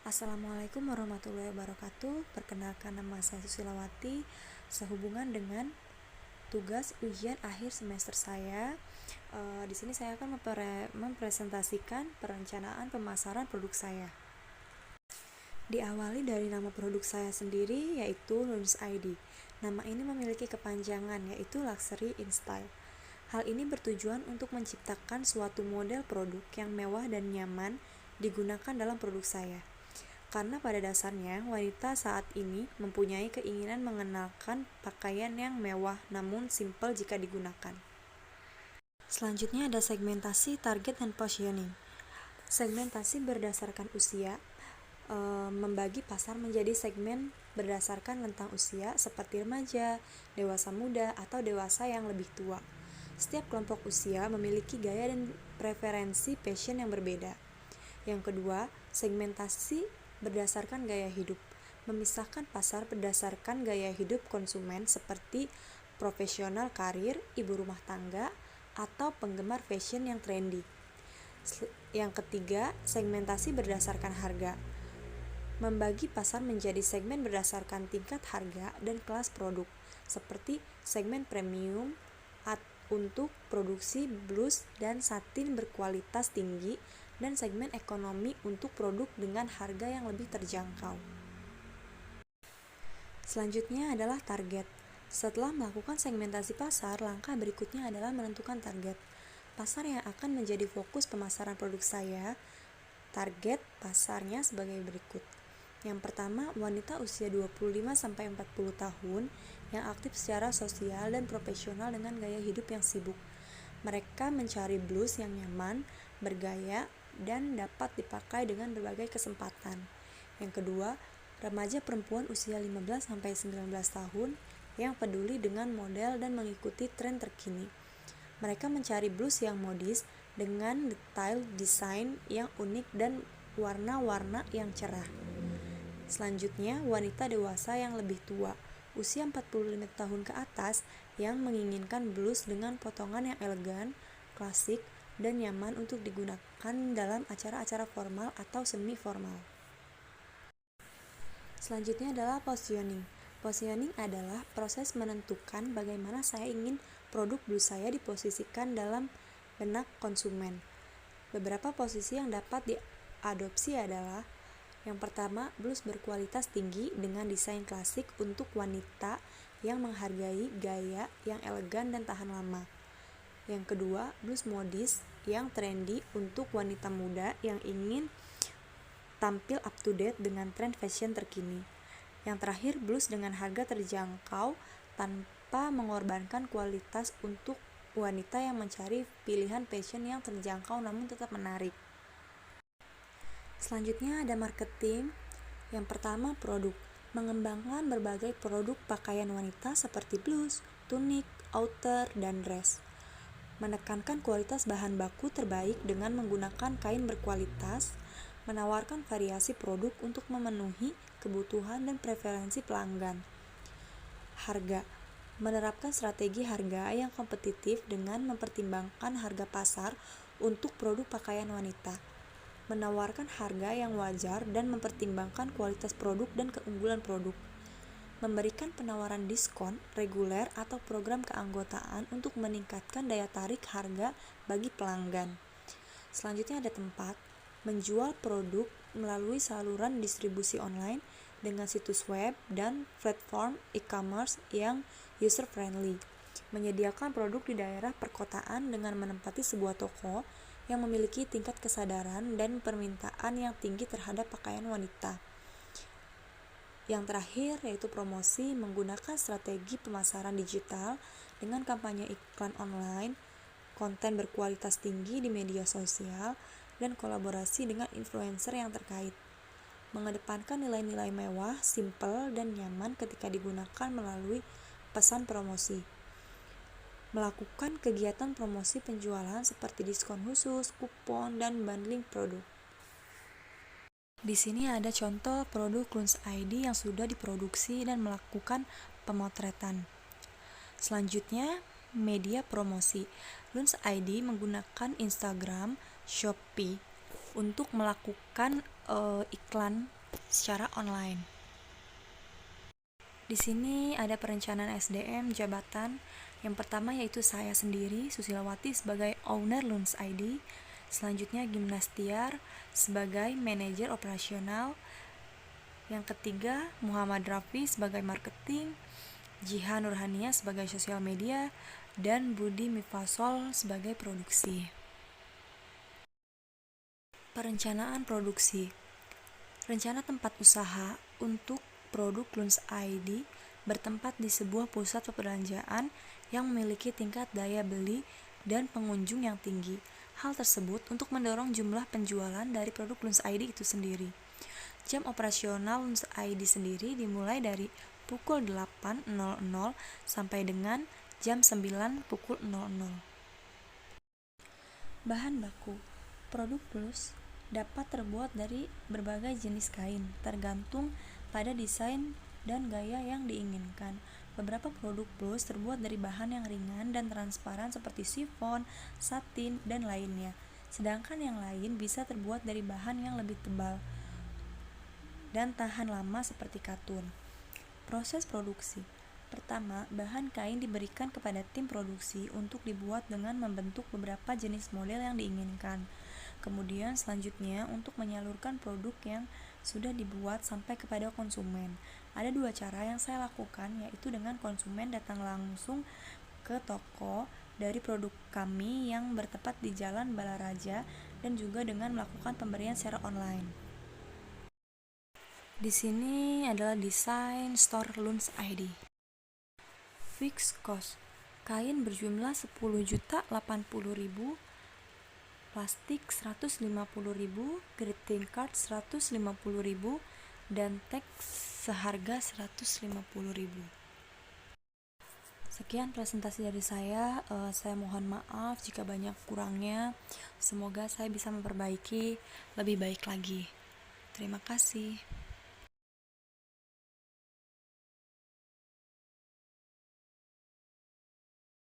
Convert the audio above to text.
Assalamualaikum warahmatullahi wabarakatuh. Perkenalkan, nama saya Susilawati. Sehubungan dengan tugas ujian akhir semester saya, di sini saya akan mempresentasikan perencanaan pemasaran produk saya. Diawali dari nama produk saya sendiri, yaitu Luns ID. Nama ini memiliki kepanjangan, yaitu Luxury in Style. Hal ini bertujuan untuk menciptakan suatu model produk yang mewah dan nyaman digunakan dalam produk saya. Karena pada dasarnya, wanita saat ini mempunyai keinginan mengenakan pakaian yang mewah namun simpel jika digunakan. Selanjutnya ada segmentasi, target, dan positioning. Segmentasi berdasarkan usia, membagi pasar menjadi segmen berdasarkan rentang usia seperti remaja, dewasa muda, atau dewasa yang lebih tua. Setiap kelompok usia memiliki gaya dan preferensi fashion yang berbeda. Yang kedua, segmentasi berdasarkan gaya hidup, memisahkan pasar berdasarkan gaya hidup konsumen seperti profesional karir, ibu rumah tangga, atau penggemar fashion yang trendy. Yang ketiga, segmentasi berdasarkan harga, membagi pasar menjadi segmen berdasarkan tingkat harga dan kelas produk, seperti segmen premium untuk produksi blus dan satin berkualitas tinggi, dan segmen ekonomi untuk produk dengan harga yang lebih terjangkau. Selanjutnya adalah target. Setelah melakukan segmentasi pasar, langkah berikutnya adalah menentukan target. Pasar yang akan menjadi fokus pemasaran produk saya. Target pasarnya sebagai berikut. Yang pertama, wanita usia 25-40 tahun yang aktif secara sosial dan profesional dengan gaya hidup yang sibuk. Mereka mencari blus yang nyaman, bergaya, dan dapat dipakai dengan berbagai kesempatan. Yang kedua, remaja perempuan usia 15-19 tahun yang peduli dengan model dan mengikuti tren terkini. Mereka mencari blus yang modis dengan detail desain yang unik dan warna-warna yang cerah. Selanjutnya, wanita dewasa yang lebih tua, usia 45 tahun ke atas, yang menginginkan blus dengan potongan yang elegan, klasik, dan nyaman untuk digunakan dalam acara-acara formal atau semi-formal. Selanjutnya adalah positioning. Positioning adalah proses menentukan bagaimana saya ingin produk blus saya diposisikan dalam benak konsumen. Beberapa posisi yang dapat diadopsi adalah: yang pertama, blus berkualitas tinggi dengan desain klasik untuk wanita yang menghargai gaya yang elegan dan tahan lama. Yang kedua, blus modis yang trendy untuk wanita muda yang ingin tampil up to date dengan tren fashion terkini. Yang terakhir, blus dengan harga terjangkau tanpa mengorbankan kualitas untuk wanita yang mencari pilihan fashion yang terjangkau namun tetap menarik. Selanjutnya ada marketing. Yang pertama, produk. Mengembangkan berbagai produk pakaian wanita seperti blus, tunik, outer, dan dress. Menekankan kualitas bahan baku terbaik dengan menggunakan kain berkualitas. Menawarkan variasi produk untuk memenuhi kebutuhan dan preferensi pelanggan. Harga. Menerapkan strategi harga yang kompetitif dengan mempertimbangkan harga pasar untuk produk pakaian wanita. Menawarkan harga yang wajar dan mempertimbangkan kualitas produk dan keunggulan produk. Memberikan penawaran diskon reguler atau program keanggotaan untuk meningkatkan daya tarik harga bagi pelanggan. Selanjutnya ada tempat. Menjual produk melalui saluran distribusi online dengan situs web dan platform e-commerce yang user-friendly. Menyediakan produk di daerah perkotaan dengan menempati sebuah toko yang memiliki tingkat kesadaran dan permintaan yang tinggi terhadap pakaian wanita. Yang terakhir yaitu promosi, menggunakan strategi pemasaran digital dengan kampanye iklan online, konten berkualitas tinggi di media sosial, dan kolaborasi dengan influencer yang terkait. Mengedepankan nilai-nilai mewah, simple, dan nyaman ketika digunakan melalui pesan promosi. Melakukan kegiatan promosi penjualan seperti diskon khusus, kupon, dan bundling produk. Di sini ada contoh produk Luns ID yang sudah diproduksi dan melakukan pemotretan. Selanjutnya, media promosi. Luns ID menggunakan Instagram, Shopee untuk melakukan iklan secara online. Di sini ada perencanaan SDM jabatan. Yang pertama yaitu saya sendiri, Susilawati, sebagai owner Luns ID. Selanjutnya Gimnastiar sebagai manajer operasional. Yang ketiga Muhammad Rafi sebagai marketing, Jihan Nurhania sebagai sosial media, dan Budi Mifasol sebagai produksi. Perencanaan produksi. Rencana tempat usaha untuk produk Luns ID bertempat di sebuah pusat perbelanjaan yang memiliki tingkat daya beli dan pengunjung yang tinggi. Hal tersebut untuk mendorong jumlah penjualan dari produk Luns ID itu sendiri. Jam operasional Luns ID sendiri dimulai dari pukul 8.00 sampai dengan jam 9 pukul 00. Bahan baku. Produk Plus dapat terbuat dari berbagai jenis kain, tergantung pada desain dan gaya yang diinginkan. Beberapa produk Plus terbuat dari bahan yang ringan dan transparan seperti sifon, satin, dan lainnya. Sedangkan yang lain bisa terbuat dari bahan yang lebih tebal dan tahan lama seperti katun. Proses produksi. Pertama, bahan kain diberikan kepada tim produksi untuk dibuat dengan membentuk beberapa jenis model yang diinginkan. Kemudian selanjutnya untuk menyalurkan produk yang sudah dibuat sampai kepada konsumen. Ada dua cara yang saya lakukan, yaitu dengan konsumen datang langsung ke toko dari produk kami yang bertempat di Jalan Balaraja dan juga dengan melakukan pemberian secara online. Di sini adalah desain store Luns ID. Fixed cost. Kain berjumlah 10.080.000, plastik 150.000, greeting card 150.000, dan teks seharga 150.000. Sekian presentasi dari saya. Saya mohon maaf jika banyak kurangnya. Semoga saya bisa memperbaiki lebih baik lagi. Terima kasih.